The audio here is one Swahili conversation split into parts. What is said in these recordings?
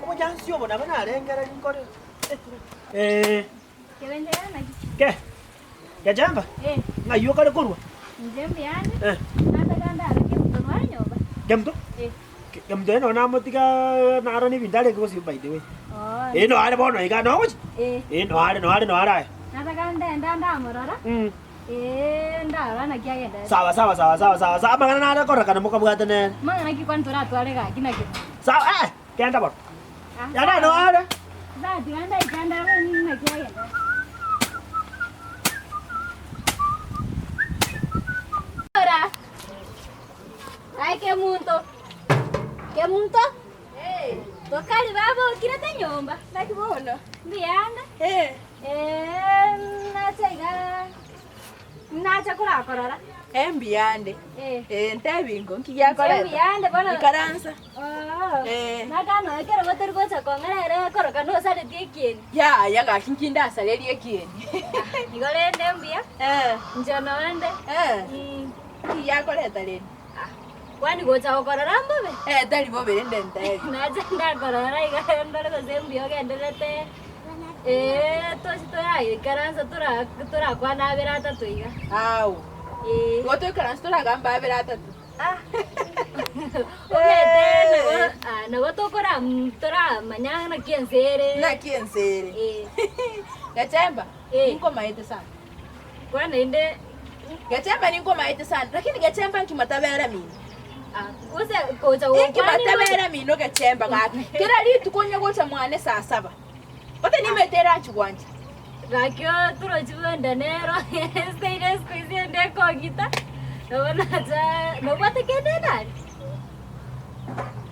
Omo jansio bona bana rengera inkore. Kebenjana Ke? Ya jamba? Ngayo kale kurwa. njembe yani nata ganda areke mtonwanyo ba Gemto? Gemto eno na motika na arani bindale ko si by the way. No are bono iga no. No are nata ganda ndanda morora ndara na kia genda sawa mangana na ara korra kana muka bugata ne mangana ki kwan tora twale ga kina ki sawa kenda bor ya na no are za tiganda ikanda ni na kia genda ora ai ke munto tokali babo kirata nyomba nakibona ndianda nacha kula korora Embiyande. Ntebingo nkiyakora. Embiyande bona. Ikaransa. Nakano ekero goteri gocha kongerere koroka no sare tiekien. Ya ga kinkinda saleli ekien. Igole ndembia. Njono ende. Nkiyakora taleni. Kwani gocha okorora mbobe? Tali bobe ndente. Nacha ndakorora igandore gozembio genderete. Toshitoya ikaransa tura kwana berata tuiga. Au. Goto ikaransa tura gamba berata tu. Omete na goto kora tura manyana kiensere. Na kiensere. Gachemba. Niko maite sana. Kwana inde Gachemba niko maite sana. Lakini gachemba nkimatabera mimi. Use kocha nkimatabera mimi no gachemba ngaki. Kira litu konya gocha mwane saa 7. Ote nimetera chugwanja. Rakyo turo chibenda nero. Steine squeeze ndeko gita. Nobona cha nobate kende nani.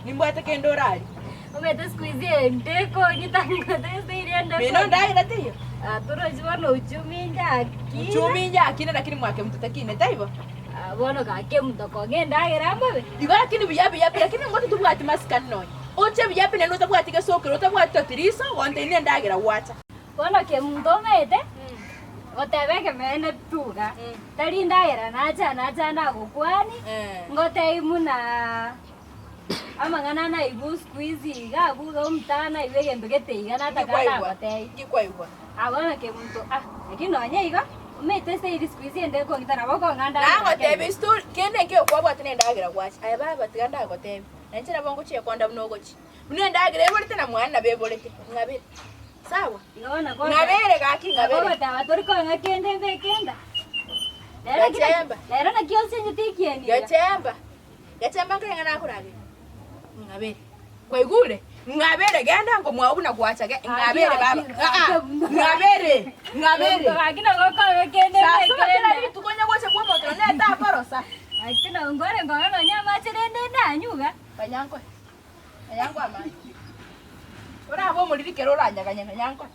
Nimbwate kendo rali. Omete squeeze ndeko gita ngote steine ndeko. Mino ndai ratiyo. Turo chibona uchuminja ki. Uchuminja akina lakini mwake mtutakine taibo. Bono kake mtoko ngenda gerambe. Igo lakini biyabi lakini ngote tubwati maskani noy. Oche biyapi neno tabwati ke sokero tabwati totirisa wonte ine ndagira wacha. Bono ke mtomete. Otebeke mene tuga. Tari ndagira nacha ndagukwani. Ngote imuna amangana na ibu squeeze ga buga mtana ibege mbegete igana takala gote. Gikwaigwa. Abona ke mto lakini onye iga umete se squeeze ndeko ngitana bako nganda. Nango tebe stool kende ke kwabwati ne ndagira wacha. Ayi baba tiganda gote. Nanchira bongo chiye konda mnogochi. Munendagira ebolete na mwana bebolete. Ngabere. Sawa. Ngona kwa. Ngabere gaki ngabere. Baba tawa toriko ngakende bekenda. Gachemba. Lero na kiose nyitikieni. Gachemba ngana nakurage. Ngabere. Kwaigule. Ngabere genda ngo mwabuna kuacha ngabere baba. Ngabere. Akina goko bekende bekenda. Sasa tukonya gocha kwa moto neta porosa. Akina ngore ngona nyama chirende ndanyuga. Kanyankwe ama. Ora abo muri kero ranya kanyankwe.